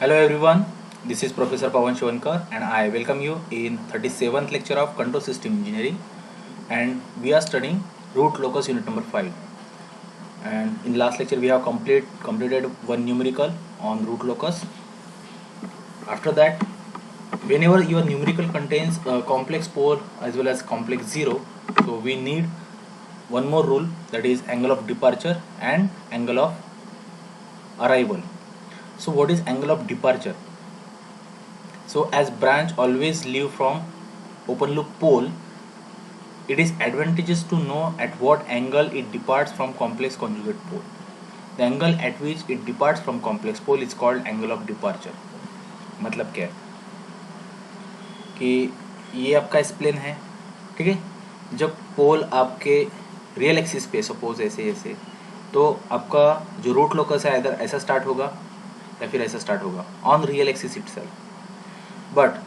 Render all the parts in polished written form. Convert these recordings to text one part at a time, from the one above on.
Hello everyone, this is Professor Pawan Shivankar and I welcome you in 37th lecture of Control System Engineering, and we are studying root locus unit number 5. And in last lecture we have completed one numerical on root locus. After that, whenever your numerical contains a complex pole as well as complex zero, so we need one more rule, that is angle of departure and angle of arrival. So what is angle of departure? So as branch always leave from open loop pole, it is advantageous to know at what angle it departs from complex conjugate pole. The angle at which it departs from complex pole is called angle of departure. मतलब क्या है कि ये आपका spleen है, ठीक है। जब पोल आपके रियल एक्सिस पे सपोज ऐसे ऐसे, तो आपका जो रूट लोकस है इधर ऐसा स्टार्ट होगा या फिर ऐसा स्टार्ट होगा on real axis itself. But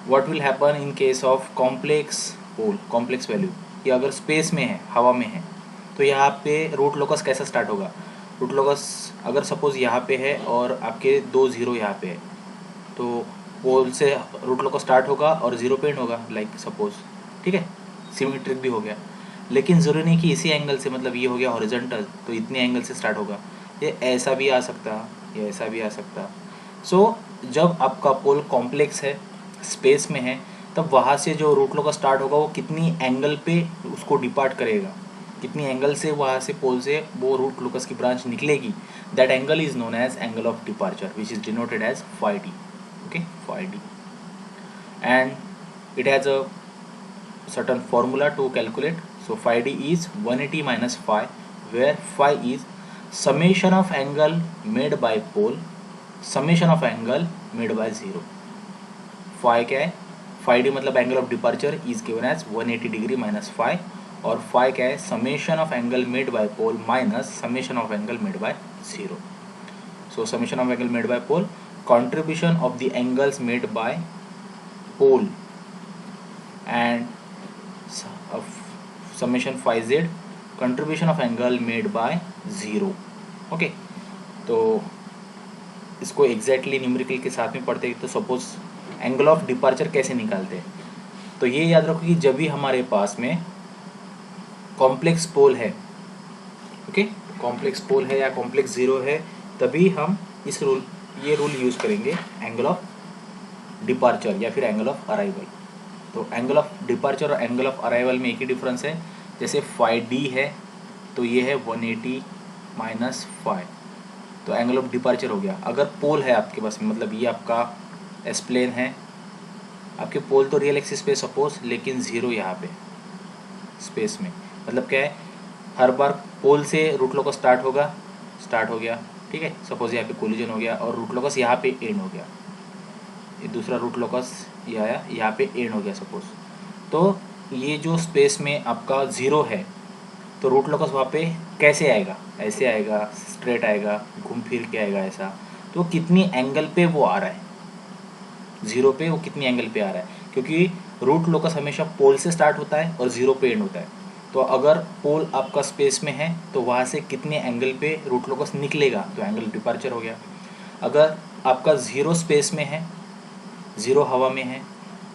what will happen in case of complex pole, complex value, कि अगर स्पेस में है, हवा में है, तो यहाँ पे रूट लोकस कैसा स्टार्ट होगा? रूट लोकस अगर सपोज यहाँ पे है और आपके दो जीरो यहाँ पे है, तो पोल से रूट लोकस स्टार्ट होगा और जीरो पे एंड होगा, लाइक सपोज, ठीक है। सिमेट्रिक भी हो गया, लेकिन ज़रूरी नहीं कि इसी एंगल से, मतलब ये हो गया हॉरिजॉन्टल तो इतने एंगल से स्टार्ट होगा, ये ऐसा भी आ सकता, ये ऐसा भी आ सकता। सो जब आपका पोल कॉम्प्लेक्स है, स्पेस में है, तब वहाँ से जो रूट लोकस स्टार्ट होगा वो कितनी एंगल पे उसको डिपार्ट करेगा, कितनी एंगल से वहाँ से पोल से वो रूट लोकस की ब्रांच निकलेगी, that angle is known as angle of departure which is denoted as phi D. okay, phi d, and it has a certain formula to calculate. So phi d is 180 minus phi, where phi is summation of angle made by pole, summation of angle made by zero. phi क्या है? phi d मतलब angle of departure is given as 180 degree minus phi, और phi क्या है? summation of angle made by pole minus summation of angle made by zero. So summation of angle made by pole, contribution of the angles made by pole, and summation phi z, contribution of angle made by zero. Okay, तो इसको exactly numerical के साथ में पढ़ते हैं। तो suppose angle of departure कैसे निकालते हैं, तो ये याद रखो कि जब भी हमारे पास में कॉम्प्लेक्स पोल है, ओके, कॉम्प्लेक्स पोल है या कॉम्प्लेक्स जीरो है, तभी हम इस रूल, ये रूल यूज करेंगे, एंगल ऑफ डिपार्चर या फिर एंगल ऑफ अराइवल। तो एंगल ऑफ डिपार्चर और एंगल ऑफ अराइवल में एक ही डिफरेंस है। जैसे फाई डी है तो ये है 180 माइनस फाई, तो एंगल ऑफ डिपार्चर हो गया। अगर पोल है आपके पास में, मतलब ये आपका एस्प्लेन है, आपके पोल तो रियल एक्सिस पे सपोज, लेकिन ज़ीरो यहाँ पे स्पेस में, मतलब क्या है, हर बार पोल से रूट लोकस स्टार्ट होगा, स्टार्ट हो गया, ठीक है, सपोज यहाँ पे कोलिजन हो गया और रूट लोकस यहाँ पे एंड हो गया, ये दूसरा रूट लोकस ये आया, यहाँ पे एंड हो गया सपोज। तो ये जो स्पेस में आपका ज़ीरो है, तो रूट लोकस वहाँ पे कैसे आएगा? ऐसे आएगा, स्ट्रेट आएगा, घूम फिर के आएगा ऐसा। तो कितनी एंगल पे वो आ रहा है, ज़ीरो पे वो कितनी एंगल पे आ रहा है, क्योंकि रूट लोकस हमेशा पोल से स्टार्ट होता है और ज़ीरो पे एंड होता है। तो अगर पोल आपका स्पेस में है तो वहाँ से कितने एंगल पे रूट लोकस निकलेगा, तो एंगल डिपार्चर हो गया। अगर आपका ज़ीरो स्पेस में है, ज़ीरो हवा में है,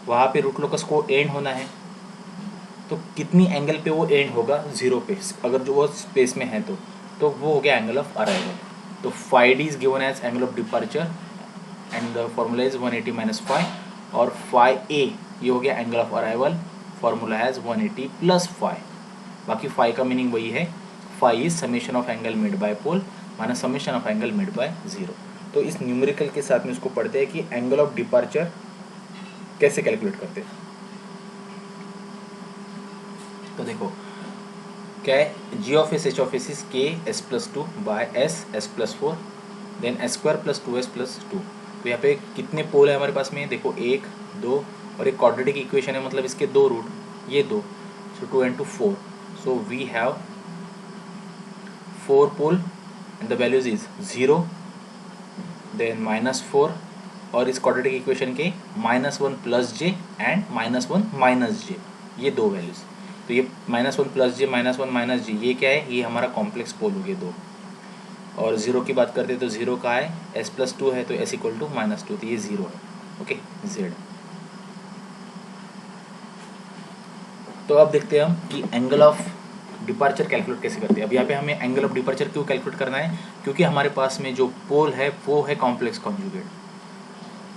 वहाँ पे रूट लोकस को एंड होना है, तो कितनी एंगल पे वो एंड होगा ज़ीरो पे, अगर जो वो स्पेस में है तो वो हो गया एंगल ऑफ अराइवल। तो phi D is given as angle of departure and the formula is 180 minus phi, और फाई ए ये हो गया angle of arrival, formula has 180 plus phi. बाकी फाई का मीनिंग वही है, phi is summation of angle made by pole minus summation of angle made by zero. तो इस न्यूमेरिकल के साथ में इसको पढ़ते हैं कि एंगल ऑफ डिपार्चर कैसे कैलकुलेट करते हैं। तो देखो क्या है, G of S H of S is K S plus two by S S plus four, then S square plus two S plus two. तो यहाँ पे कितने पोल है हमारे पास में? देखो 1 2 और एक क्वाड्रेटिक इक्वेशन है, मतलब इसके दो रूट, ये दो, सो 2 and 2 4, so we have 4 pole and the values is 0 then -4, और इस क्वाड्रेटिक इक्वेशन के -1 प्लस जे एंड -1 माइनस जे, ये दो वैल्यूज। तो ये -1 प्लस जे, -1 माइनस जे, ये क्या है? ये हमारा कॉम्प्लेक्स पोल हो गया दो। और ज़ीरो की बात करते हैं तो ज़ीरो का है s+2 है तो s इक्वल टू -2, तो ये ज़ीरो है। Okay z। तो अब देखते हैं हम कि एंगल ऑफ डिपार्चर कैलकुलेट कैसे करते हैं। अब यहाँ पे हमें एंगल ऑफ डिपार्चर क्यों कैलकुलेट करना है, क्योंकि हमारे पास में जो पोल है वो है complex conjugate.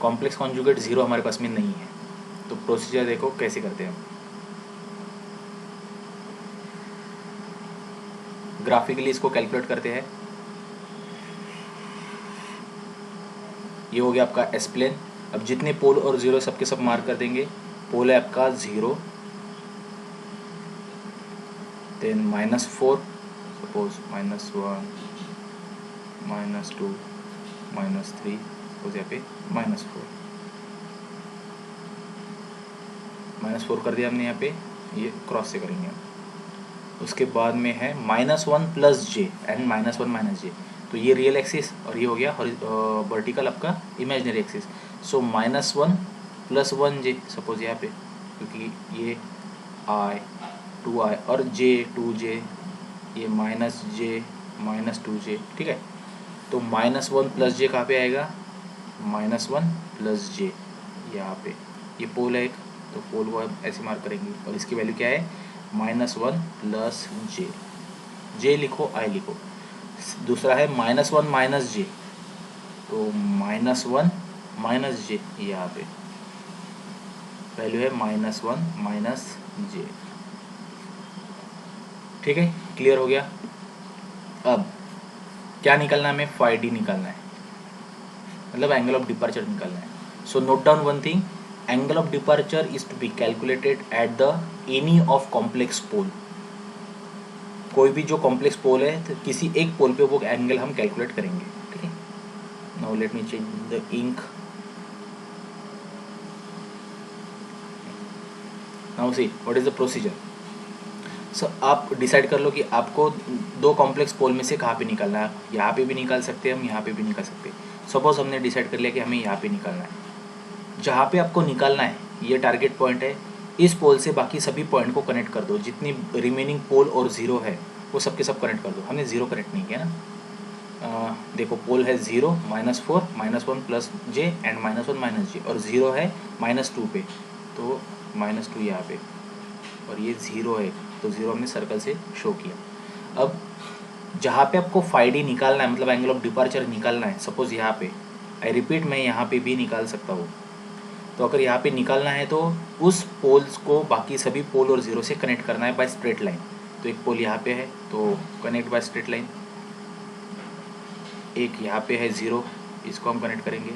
Complex conjugate zero हमारे पास में नहीं है। तो प्रोसीजर देखो कैसे करते हैं हम। ग्राफिकली इसको कैलकुलेट करते हैं। ये हो गया आपका एस प्लेन। अब जितने पोल और ज़ीरो सबके सब मार्क कर देंगे। पोल है आपका 0, देन -4, सपोज -1, -2, -3, सपोज यहाँ पे -4 कर दिया हमने यहाँ पे, ये क्रॉस से करेंगे हम। उसके बाद में है -1 + j एंड -1 - j। तो ये रियल एक्सिस और ये हो गया वर्टिकल आपका इमेजिनरी एक्सिस। सो -1 + 1j सपोज यहाँ पे, क्योंकि ये i 2i और j 2j, ये -j -2j, ठीक है। तो -1 + j कहाँ पे आएगा, -1 + j यहाँ पे। ये पोल है एक, तो पोल को आप ऐसे मार्क करेंगे और इसकी वैल्यू क्या है, -1 + j। j लिखो, i लिखो। दूसरा है -1 - j, तो -1 - j यहाँ पे वैल्यू है -1 - j। ठीक है, क्लियर हो गया। अब क्या निकालना है हमें, ϕd निकालना है, मतलब एंगल ऑफ डिपार्चर निकालना है। So note down one thing, angle of departure is to be calculated at the any of complex pole. कोई भी जो कॉम्प्लेक्स पोल है तो किसी एक पोल पे वो एंगल हम कैलकुलेट करेंगे, ठीक है। Now let me change the ink. Now see what is the procedure. So आप डिसाइड कर लो कि आपको दो कॉम्प्लेक्स पोल में से कहाँ पे निकालना है। यहाँ पे भी निकाल सकते हैं हम, यहाँ पे भी निकाल सकते हैं। सपोज हमने डिसाइड कर लिया कि हमें यहाँ पे निकालना है। जहाँ पे आपको निकालना है ये टारगेट पॉइंट है, इस पोल से बाकी सभी पॉइंट को कनेक्ट कर दो। जितनी रिमेनिंग पोल और ज़ीरो है वो सबके सब कनेक्ट कर दो। हमने ज़ीरो कनेक्ट नहीं किया ना। देखो पोल है 0, -4, -1 + j एंड -1 - j, और 0 है -2 पे, तो -2 यहाँ पे, और ये 0 है तो 0 हमने सर्कल से शो किया। अब जहाँ पे आपको ϕd निकालना है, मतलब एंगल ऑफ डिपार्चर निकालना है, सपोज यहाँ पे, आई रिपीट, मैं यहाँ पे भी निकाल सकता हूँ। तो अगर यहाँ पे निकालना है तो उस पोल्स को बाकी सभी पोल और ज़ीरो से कनेक्ट करना है बाय स्ट्रेट लाइन। तो एक पोल यहाँ पे है तो कनेक्ट बाय स्ट्रेट लाइन, एक यहाँ पे है 0, इसको हम कनेक्ट करेंगे,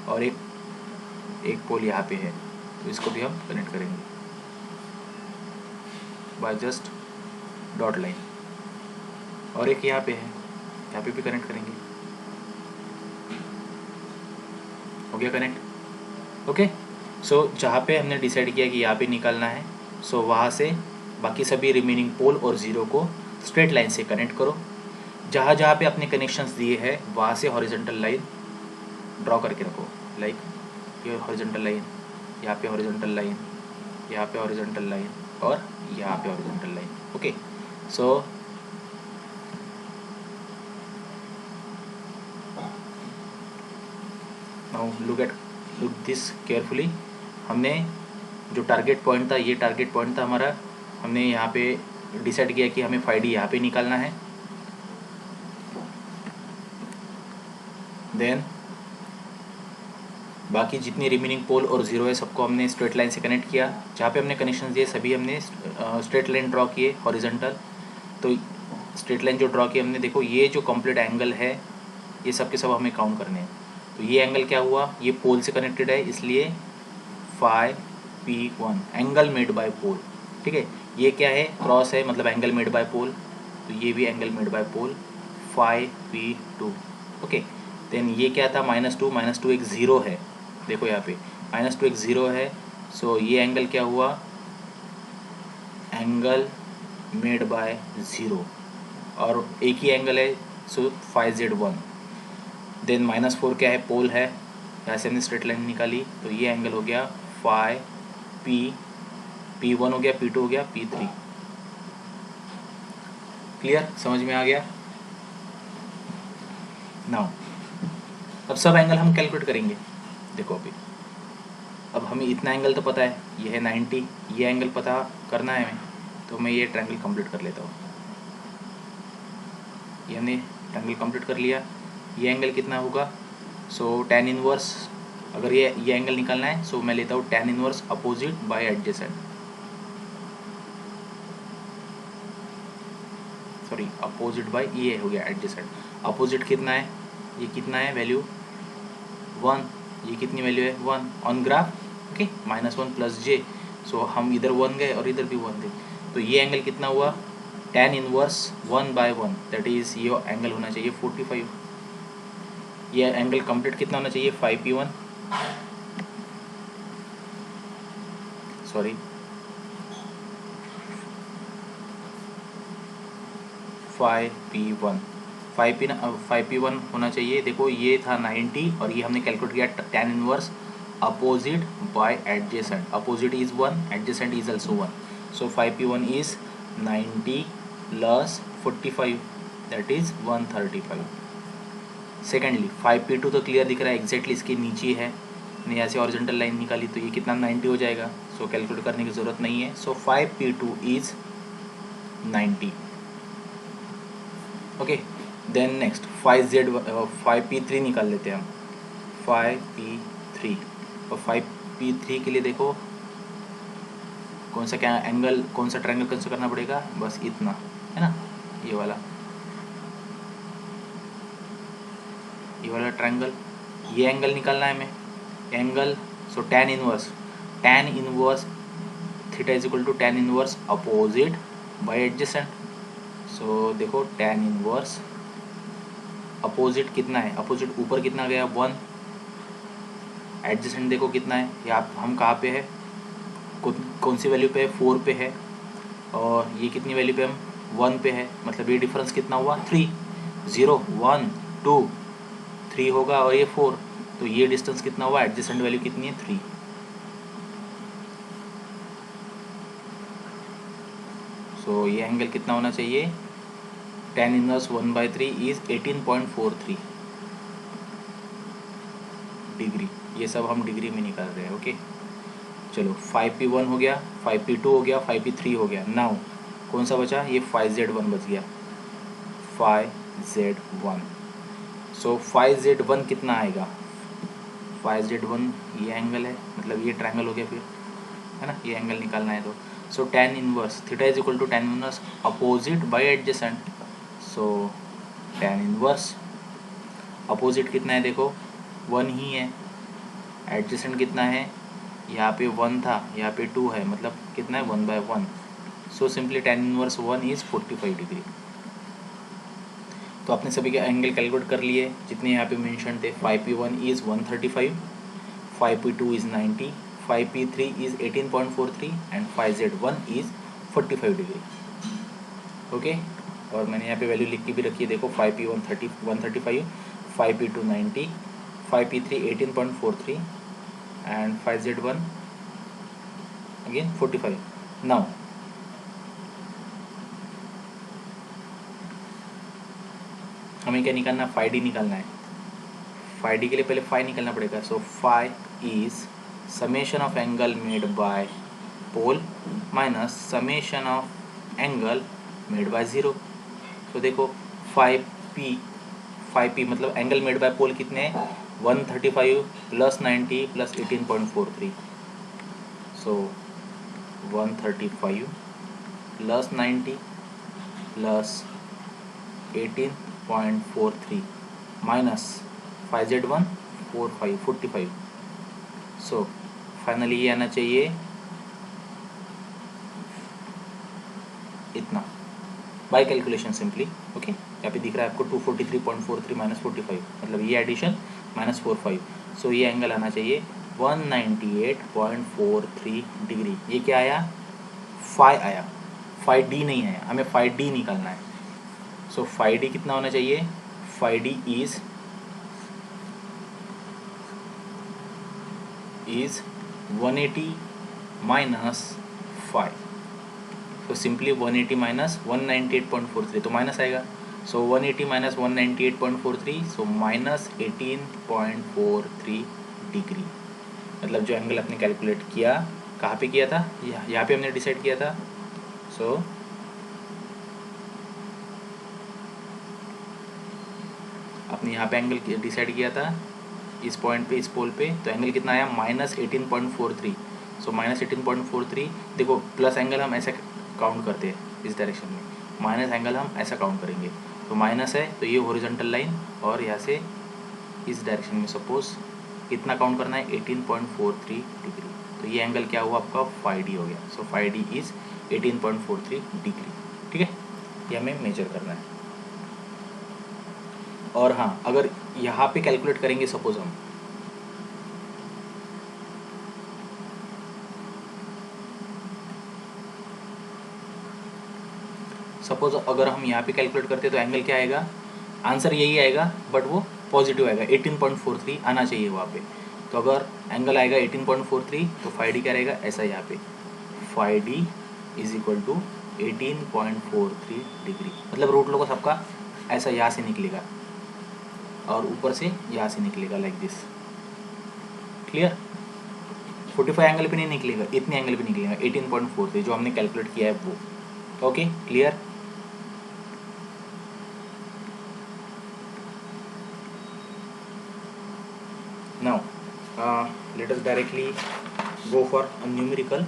और एक पोल यहाँ पे है तो इसको भी हम कनेक्ट करेंगे बाय जस्ट डॉट लाइन, और एक यहाँ पे है, यहाँ पे भी कनेक्ट करेंगे। हो गया कनेक्ट। ओके, सो जहाँ पे हमने डिसाइड किया कि यहाँ पे निकालना है, सो वहाँ से बाकी सभी रिमेनिंग पोल और ज़ीरो को स्ट्रेट लाइन से कनेक्ट करो। जहाँ जहाँ पे अपने कनेक्शंस दिए हैं वहाँ से हॉरिजॉन्टल लाइन ड्रॉ करके रखो। लाइक ये हॉरिजॉन्टल लाइन, यहाँ पे हॉरिजॉन्टल लाइन, यहाँ पे हॉरिजॉन्टल लाइन, और यहाँ पे horizontal line. Okay, so now look this carefully. हमने जो टारगेट पॉइंट था, ये टारगेट पॉइंट था हमारा। हमने यहाँ पे डिसाइड किया कि हमें ϕd यहाँ पे निकालना है। देन बाकी जितनी रिमेनिंग पोल और ज़ीरो है सबको हमने स्ट्रेट लाइन से कनेक्ट किया। जहाँ पे हमने कनेक्शन दिए सभी हमने स्ट्रेट लाइन ड्रॉ किए हॉरिजॉन्टल। तो स्ट्रेट लाइन जो ड्रॉ किए हमने, देखो ये जो कंप्लीट एंगल है ये सब के सब हमें काउंट करने हैं। तो ये एंगल क्या हुआ, ये पोल से कनेक्टेड है, इसलिए ϕP1 एंगल मेड बाय पोल। ठीक है, ये क्या है, क्रॉस है, मतलब एंगल मेड बाय पोल, तो ये भी angle made by pole, ϕP2। Okay, then ये क्या था, -2 एक ज़ीरो है, देखो यहाँ पे -2 एक ज़ीरो है। सो ये एंगल क्या हुआ, एंगल मेड बाय ज़ीरो, और एक ही एंगल है, सो ϕZ1। देन -4 क्या है, पोल है, यहाँ से हमने स्ट्रेट लाइन निकाली, तो ये एंगल हो गया P1 हो गया, P2 हो गया, P3। क्लियर, समझ में आ गया। नाउ अब सब एंगल हम कैलकुलेट करेंगे। देखो अभी अब हमें इतना एंगल तो पता है, ये है 90, ये एंगल पता करना है हमें, तो मैं ये ट्रायंगल कंप्लीट कर लेता हूँ। ये हमने ट्रायंगल कंप्लीट कर लिया। ये एंगल कितना होगा, सो tan इनवर्स, अगर ये एंगल निकालना है सो मैं लेता हूँ tan inverse opposite by adjacent, sorry opposite bye ये हो गया एडजेसेंट। अपोजिट कितना है, ये कितना है वैल्यू 1, ये कितनी वैल्यू है 1 on graph, okay -1 plus j, सो हम इधर 1 गए और इधर भी 1 गए, तो ये एंगल कितना हुआ tan इनवर्स 1/1, दैट इज ये एंगल होना चाहिए 45। ये एंगल कंप्लीट कितना होना चाहिए 5p1, सॉरी 5p1, 5p1 होना चाहिए। देखो ये था 90 और ये हमने कैलकुलेट किया tan inverse opposite by adjacent, opposite is 1, adjacent is also 1, so 5p1 is 90 plus 45, that is 135। Secondly 5p2 तो क्लियर दिख रहा है, एग्जैक्टली इसके नीचे है, मैंने यहाँ से हॉरिजॉन्टल लाइन निकाली तो ये कितना 90 हो जाएगा, सो कैलकुलेट करने की ज़रूरत नहीं है, so 5p2 is 90। Okay then next 5p3 निकाल लेते हैं हम, 5p3, और 5p3 के लिए देखो कौन सा क्या एंगल, कौन सा ट्रायंगल कंसिडर करना पड़ेगा, बस इतना है ना, ये वाला ट्रायंगल, ये एंगल निकालना है हमें, angle, so tan inverse theta is equal to tan inverse opposite by adjacent, so देखो tan इनवर्स अपोजिट कितना है, अपोजिट ऊपर कितना गया 1, एडजेसेंट देखो कितना है, यहाँ हम कहाँ पे है, कौन सी वैल्यू पे है 4 पे है, और ये कितनी वैल्यू पे हम 1 पे है, मतलब ये डिफरेंस कितना हुआ 3, 0 1 2 3 होगा और ये 4, तो ये डिस्टेंस कितना हुआ, एडजेसेंट वैल्यू कितनी है 3, सो ये एंगल कितना होना चाहिए, tan इनवर्स 1/3 इज 18.43 डिग्री, ये सब हम डिग्री में निकाल रहे हैं। ओके चलो 5p1 हो गया, 5p2 हो गया, 5p3 हो गया, नाउ कौन सा बचा, ये 5z1 बच गया, 5z1, सो 5z1 कितना आएगा, 5z1 ये एंगल है, मतलब ये ट्रायंगल हो गया फिर, है ना, ये एंगल निकालना है तो, so tan inverse theta is equal to tan inverse opposite by adjacent, so tan inverse opposite कितना है देखो 1 ही है, एडजेसेंट कितना है, यहाँ पे 1 था, यहाँ पे 2 है, मतलब कितना है 1/1, so simply tan inverse 1 is 45 degree. तो आपने सभी के एंगल कैलकुलेट कर लिए जितने यहाँ पे मेंशन थे, 5p1 is 135, 5p2 is 90, 5p3 is 18.43 and 5z1 is 45 degree. Okay और मैंने यहाँ पे वैल्यू लिख के भी रखी है, देखो 5p1 135, 5p2 90, 5p3 18.43 and 5z1 again 45। Now हमें क्या निकालना है, फाई डी निकालना है, फाई डी के लिए पहले फाई निकालना पड़ेगा, so phi is summation of angle made by pole minus summation of angle made by zero. तो देखो 5p मतलब एंगल मेड बाय पोल कितने हैं 135 प्लस 90 प्लस 18.43, सो 135 plus 90 plus 18.43 minus 5z1 45, so finally ये आना चाहिए इतना बाय कैलकुलेशन सिंपली। ओके यहाँ पे दिख रहा है आपको 243.43 माइनस 45, मतलब ये एडिशन माइनस 45, सो ये एंगल आना चाहिए 198.43 डिग्री। ये क्या आया, फाई आया, फाई डी नहीं आया, हमें फाई डी निकालना है, सो फाई डी कितना होना चाहिए, फाई डी इज 180 माइनस 5, तो सिंपली 180 माइनस 198.43 तो माइनस आएगा, सो 180 माइनस 198.43, सो माइनस 18.43 डिग्री। मतलब जो एंगल अपने कैलकुलेट किया, कहाँ पे किया था, यहाँ पे हमने डिसाइड किया था। सो अपने यहाँ पे एंगल डिसाइड किया था इस पॉइंट पे, इस पोल पे, तो एंगल कितना आया, माइनस 18.43। सो माइनस 18.43, देखो प्लस एंगल हम ऐसे काउंट करते हैं इस डायरेक्शन में, माइनस एंगल हम ऐसा काउंट करेंगे। तो माइनस है तो ये हॉरिजॉन्टल लाइन, और यहाँ से इस डायरेक्शन में सपोज कितना काउंट करना है, 18.43 डिग्री। तो ये एंगल क्या हुआ आपका, 5D हो गया। सो 5D इज 18.43 डिग्री। ठीक है, ये हमें मेजर करना है। और हाँ, अगर यहाँ पे कैलकुलेट करेंगे सपोज हम, सपोज अगर हम यहाँ पे कैलकुलेट करते तो एंगल क्या आएगा, आंसर यही आएगा, बट वो पॉजिटिव आएगा, 18.43 आना चाहिए वहाँ पे। तो अगर एंगल आएगा 18.43 तो 5D क्या रहेगा, ऐसा यहाँ पे 5D is equal to 18.43 degree. मतलब रूट लोगों सबका ऐसा यहाँ से निकलेगा और ऊपर से यहाँ से निकलेगा, लाइक दिस। क्लियर, 45 एंगल पे नहीं निकलेगा, इतने एंगल पे निकलेगा 18.43 जो हमने कैलकुलेट किया है वो। Okay, clear. Now, let us directly go for a numerical.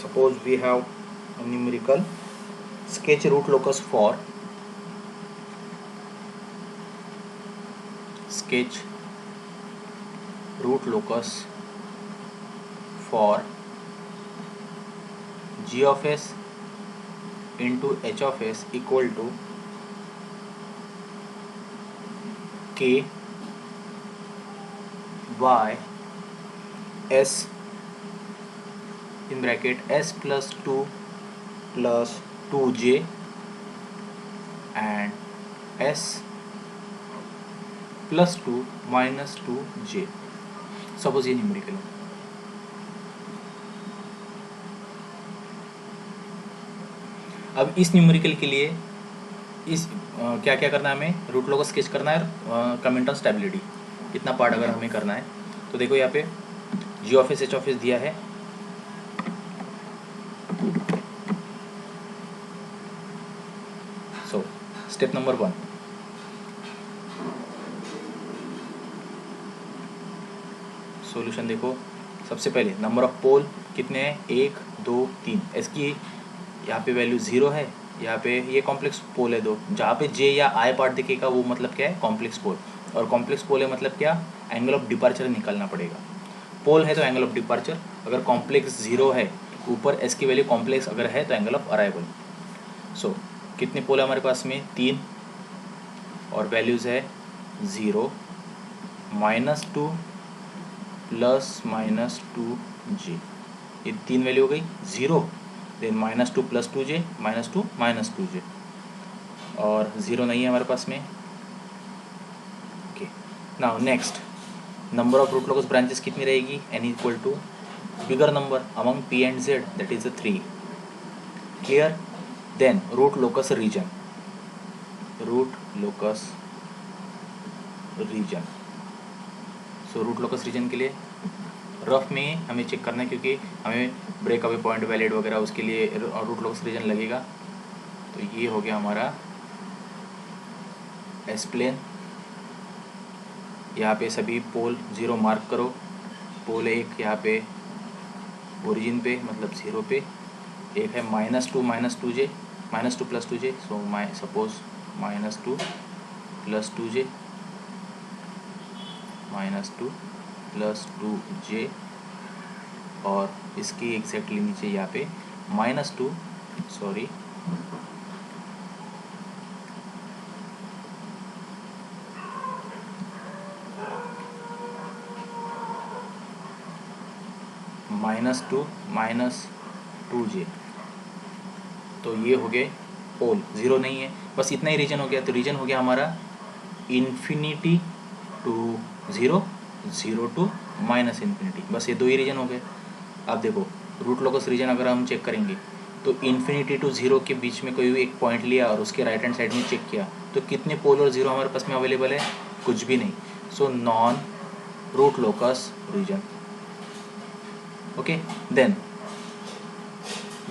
Suppose we have a numerical, sketch root locus for, sketch root locus for g of s into h of s equal to k by s in bracket s plus 2 plus 2j and s plus 2 minus 2j। Suppose ये numerical है। अब इस numerical के लिए इस क्या क्या करना है हमें, रूट लोगस स्केच करना है, कमेंट ऑन स्टेबिलिटी, इतना पार्ट अगर हमें करना है तो देखो यहाँ पे G of S H of S दिया है। सो स्टेप नंबर 1, सॉल्यूशन देखो। सबसे पहले नंबर ऑफ पोल कितने हैं, 1 2 3। इसकी यहाँ पे वैल्यू 0 है, यहाँ पे ये कॉम्प्लेक्स पोल है 2। जहाँ पे जे या आई पार्ट दिखेगा वो मतलब क्या है, कॉम्प्लेक्स पोल। और कॉम्प्लेक्स पोल है मतलब क्या, एंगल ऑफ डिपार्चर निकालना पड़ेगा। पोल है तो एंगल ऑफ डिपार्चर, अगर कॉम्प्लेक्स 0 है, ऊपर एस की वैल्यू कॉम्प्लेक्स अगर है तो एंगल ऑफ अराइवल। सो कितने पोल है हमारे पास में, 3, और वैल्यूज़ है 0 -2 प्लस -2j। ये 3 वैल्यू हो गई, 0 देन -2 प्लस 2j -2 -2j, और 0 नहीं है हमारे पास में। Okay, now next, number of root locus branches कितनी रहेगी, n equal to bigger number among p and z, that is 3। Clear. Then root locus reason, root locus region. So root locus reason के लिए rough में हमें check करना है, क्योंकि हमें ब्रेक अवे पॉइंट वैलिड वगैरह उसके लिए रूट लोकस रीजन लगेगा। तो ये हो गया हमारा एस प्लेन। यहाँ पे सभी पोल 0 मार्क करो। पोल 1 यहाँ पे ओरिजिन पे मतलब 0 पे, एक है -2 plus 2j। So suppose -2 plus 2j -2 plus 2j, और इसकी एग्जैक्टली नीचे यहाँ पे -2 सॉरी -2 -2j। तो ये हो गए पोल, 0 नहीं है, बस इतना ही रीजन हो गया। तो रीजन हो गया हमारा infinity to 0, 0 to minus infinity, बस ये दो ही रीजन हो गए। अब देखो रूट लोकस रीजन अगर हम चेक करेंगे तो इन्फिनिटी टू जीरो के बीच में कोई भी एक पॉइंट लिया और उसके राइट हैंड साइड में चेक किया तो कितने पोल और जीरो हमारे पास में अवेलेबल है, कुछ भी नहीं। So non root locus region. Okay, then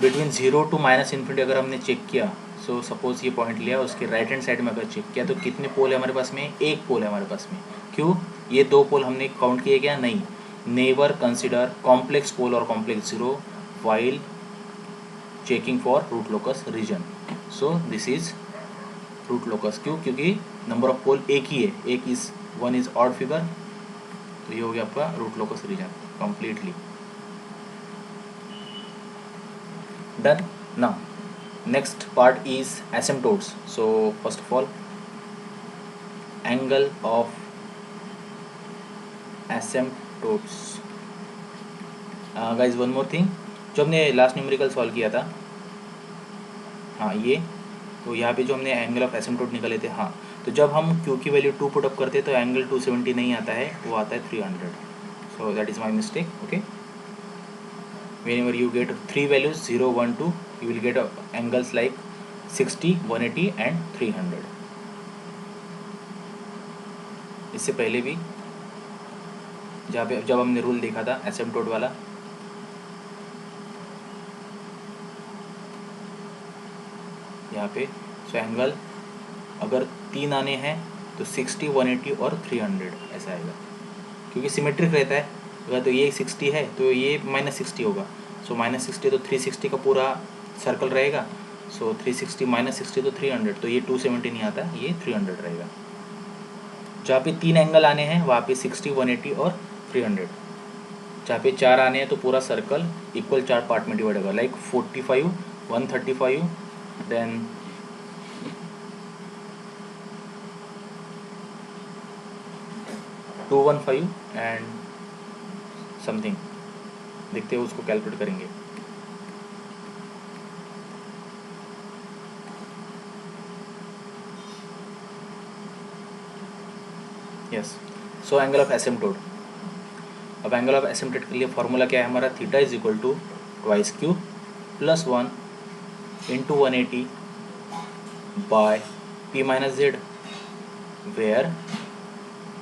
between zero to minus infinity अगर हमने चेक किया, सो सपोज ये पॉइंट लिया उसके राइट हैंड साइड में अगर चेक किया तो कितने पोल है हमारे पास में, एक पोल है हमारे पास में। क्यों, ये दो पोल हमने काउंट किए क्या, नहीं। नेवर कंसिडर कॉम्प्लेक्स पोल और complex zero while checking for root locus region. So this is root locus. क्यों, क्योंकि नंबर ऑफ पोल एक ही है, एक is one is odd figure, तो ये हो गया आपका root locus region completely done. Now next part is asymptotes. So first of all, angle of asymptotes. Guys, one more thing, जो हमने लास्ट न्यूमेरिकल सॉल्व किया था, हाँ ये, तो यहाँ पे जो हमने एंगल ऑफ एसिम्पटोट निकाले थे, हाँ, तो जब हम क्यू की वैल्यू 2 पुट अप करते तो एंगल 270 नहीं आता है, वो आता है 300। So that is my mistake. Okay, whenever you get three values 0, 1, 2, you will get angles like 60, 180 and 300। इससे पहले भी जहाँ पे जब हमने रूल देखा था एसिम्पटोट वाला, यहाँ पे सो एंगल अगर 3 आने हैं तो 60, 180 और 300 ऐसा आएगा, क्योंकि सिमेट्रिक रहता है। अगर तो ये 60 है तो ये -60 होगा, सो -60 तो 360 का पूरा सर्कल रहेगा। सो 360 -60 तो 300, तो ये 270 नहीं आता, ये 300 रहेगा। जहाँ पे 3 एंगल आने हैं वहाँ पे 60, 180 और 300। जहाँ पे 4 आने हैं तो पूरा सर्कल इक्वल 4 पार्ट में डिवाइड होगा, लाइक 45, 135, देन 215 एंड समथिंग, देखते हैं उसको कैलकुलेट करेंगे। Yes, so angle of asymptote. अब एंगल ऑफ एसिम्पटोट के लिए फॉर्मूला क्या है हमारा, theta is equal to twice Q plus 1 into 180 by P minus Z, where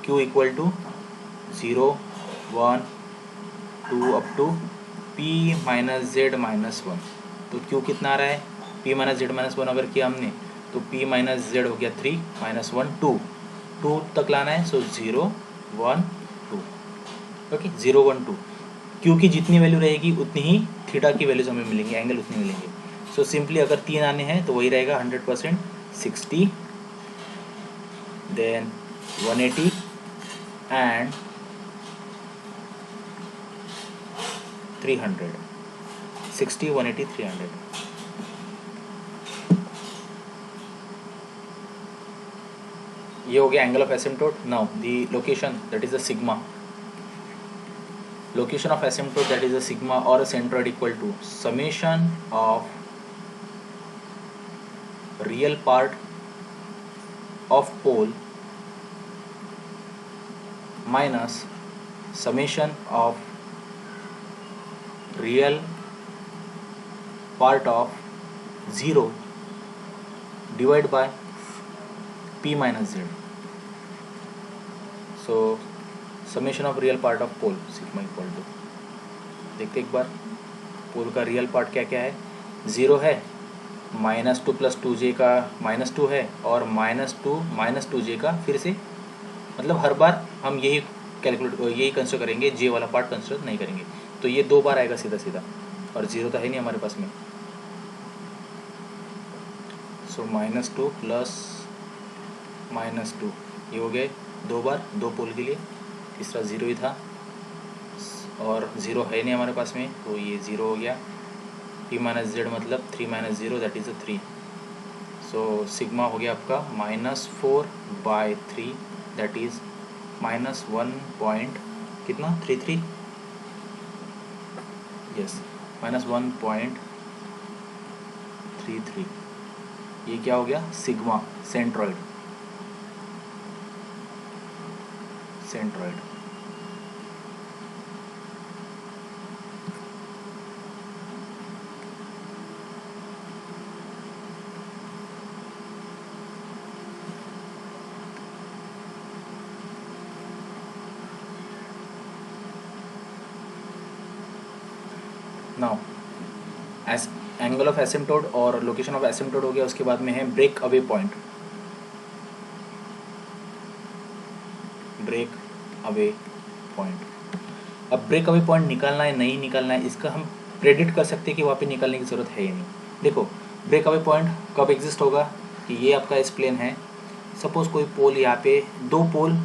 Q equal to 0, 1, 2 up to P minus Z minus 1। तो Q कितना आ रहा है, पी माइनस जेड माइनस 1 अगर किया हमने तो पी माइनस जेड हो गया 3 माइनस 1 2 तक लाना है। सो 0, 1, 2। ओके, 0, 1, 2। क्यू की जितनी वैल्यू रहेगी उतनी ही थीटा की वैल्यूज हमें मिलेंगी, एंगल उतनी मिलेंगे। सो सिंपली अगर 3 आने हैं तो वही रहेगा 100%, 60, देन 180 एंड 300, 60, 180, 300। ये हो गया angle of asymptote. Now the location that is the sigma, location of asymptote that is a sigma or a centroid equal to summation of real part of pole minus summation of real part of 0 divided by p minus z। so summation of real part of pole sigma equal to, देखते एक बार पोल का real part क्या क्या है, 0 है, -2 + 2j का -2 है, और -2 - 2j का फिर से, मतलब हर बार हम यही कैलकुलेट यही कंसिडर करेंगे, जे वाला पार्ट कंसिडर नहीं करेंगे। तो ये 2 बार आएगा सीधा सीधा, और 0 तो है नहीं हमारे पास में। सो -2 + -2 ये हो गए 2 बार, 2 पोल के लिए। तीसरा 0 ही था और 0 है नहीं हमारे पास में, तो ये 0 हो गया। p माइनस जेड मतलब 3 - 0 दैट इज़ 3। सो सिग्मा हो गया आपका -4/3 दैट इज़ -1 पॉइंट कितना 33, यस -1.33। ये क्या हो गया, sigma centroid. Now as angle of asymptote और लोकेशन ऑफ एसिम्पटोड हो गया, उसके बाद में है break away point. Break away point, अब ब्रेक अवे पॉइंट निकालना है नहीं निकालना है, इसका हम प्रेडिक्ट कर सकते हैं कि वहाँ पे निकालने की ज़रूरत है या नहीं। देखो ब्रेक अवे पॉइंट कब एग्जिस्ट होगा कि ये आपका एस प्लेन है, सपोज कोई पोल यहाँ पे, दो पोल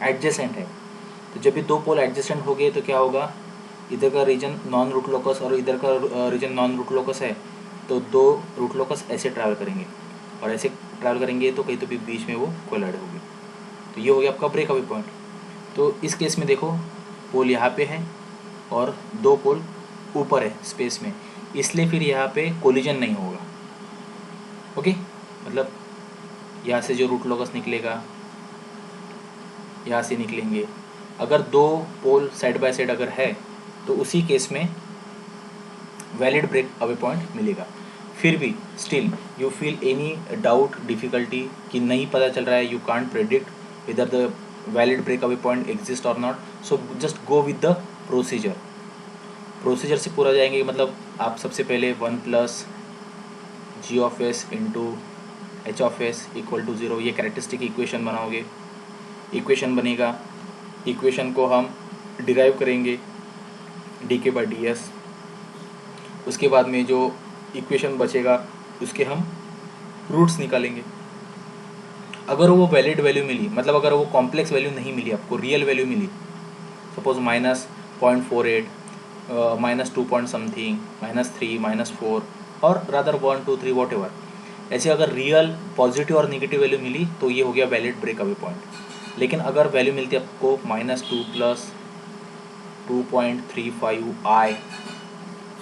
एडजेसेंट है, तो जब भी दो पोल एडजेसेंट हो गए तो क्या होगा, इधर का रीजन नॉन रूट लोकस और इधर का रीजन नॉन रूट लोकस है, तो दो रूट लोकस ऐसे ट्रैवल करेंगे और ऐसे ट्रैवल करेंगे तो कहीं तो भी बीच में वो कोलाइड होगी, तो ये हो गया आपका ब्रेक अवे पॉइंट। तो इस केस में देखो पोल यहाँ पे है और दो पोल ऊपर है स्पेस में, इसलिए फिर यहाँ पे कोलिजन नहीं होगा। ओके, मतलब यहाँ से जो रूट लोकस निकलेगा यहाँ से निकलेंगे, अगर दो पोल साइड बाय साइड अगर है तो उसी केस में वैलिड ब्रेक अवे पॉइंट मिलेगा। फिर भी still you feel any doubt difficulty कि नहीं पता चल रहा है, you can't predict whether the valid breakaway point exists or not, so just go with the procedure। Procedure से पूरा जाएंगे, मतलब आप सबसे पहले 1 plus G of S into H of S equal to 0 ये कैरेक्टरिस्टिक इक्वेशन बनाओगे, इक्वेशन बनेगा, इक्वेशन को हम डिराइव करेंगे डी के बाई डी एस, उसके बाद में जो इक्वेशन बचेगा उसके हम रूट्स निकालेंगे। अगर वो वैलिड वैल्यू मिली, मतलब अगर वो कॉम्प्लेक्स वैल्यू नहीं मिली, आपको रियल वैल्यू मिली, सपोज -0.48 -2 पॉइंट समथिंग -3 -4 और रादर 1 2 3 वॉट एवर, ऐसे अगर रियल पॉजिटिव और नेगेटिव वैल्यू मिली तो ये हो गया वैलिड ब्रेक अवे पॉइंट। लेकिन अगर वैल्यू मिलती है आपको -2 प्लस 2.35 आई,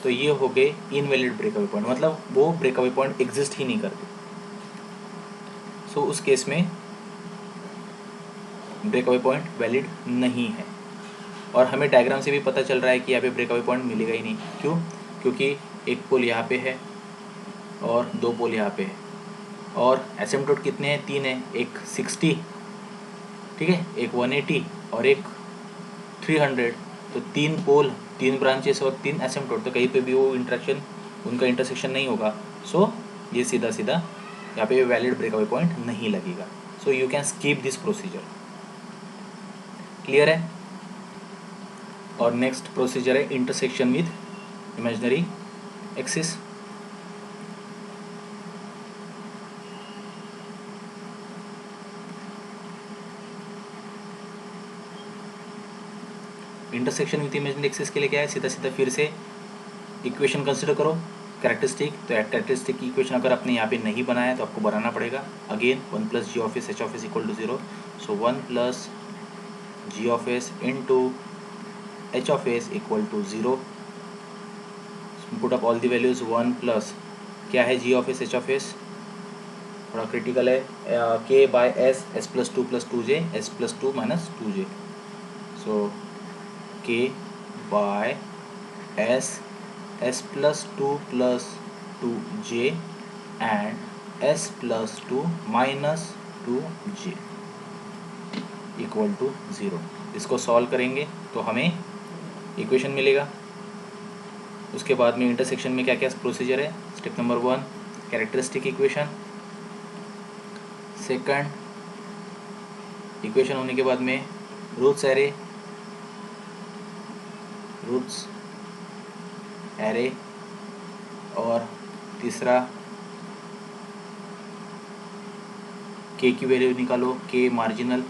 तो ये हो गए इनवैलिड ब्रेक अवे पॉइंट, मतलब वो ब्रेक अवे पॉइंट एग्जिस्ट ही नहीं करते। सो उस केस में ब्रेक अवे पॉइंट वैलिड नहीं है, और हमें डायग्राम से भी पता चल रहा है कि यहाँ पे ब्रेक अवे पॉइंट मिलेगा ही नहीं। क्यों? क्योंकि एक पोल यहाँ पे है और दो पोल यहाँ पे है, और एसिम्पटोड कितने हैं? 3 है, एक 60, ठीक है, एक 180 और एक 300, तो 3 पोल 3 ब्रांचेस और 3 एसिम्पटोड, तो कहीं पे भी वो इंटरेक्शन, उनका इंटरसेक्शन नहीं होगा। सो ये सीधा सीधा यहाँ पे वैलिड ब्रेक अवे पॉइंट नहीं लगेगा। So you can skip this procedure. Clear है? और नेक्स्ट प्रोसीजर है intersection with imaginary axis. Intersection with imaginary axis के लिए क्या है, सीधा सीधा फिर से इक्वेशन कंसिडर करो, कैरेक्टरिस्टिक। तो कैरेक्टरिस्टिक की इक्वेशन अगर आपने यहाँ पे नहीं बनाया तो आपको बनाना पड़ेगा। Again 1 plus G of S H of S equal to 0, so 1 plus G of S into H of S equal to 0, put up all the values. 1 plus क्या है G of S H of S, थोड़ा critical है, K by S, S plus 2 S plus 2 minus 2j, so K by S, S plus 2 plus 2j and S plus 2 minus 2j equal to 0। इसको solve करेंगे तो हमें equation मिलेगा। उसके बाद में इंटरसेक्शन में क्या क्या प्रोसीजर है। Step number 1 characteristic equation, second equation होने के बाद में रूट्स एरे, और तीसरा के की वैल्यू निकालो, K marginal.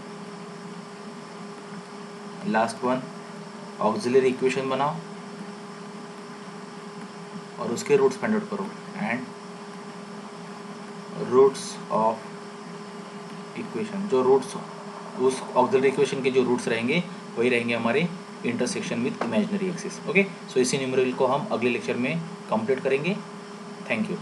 Last one auxiliary equation बनाओ और उसके रूट्स फाइंड आउट करो, एंड रूट्स ऑफ इक्वेशन, जो रूट्स उस ऑक्सिलरी इक्वेशन के जो रूट्स रहेंगे वही रहेंगे हमारे intersection with imaginary axis. Okay, so इसी न्यूमेरिकल को हम अगले लेक्चर में कंप्लीट करेंगे। Thank you.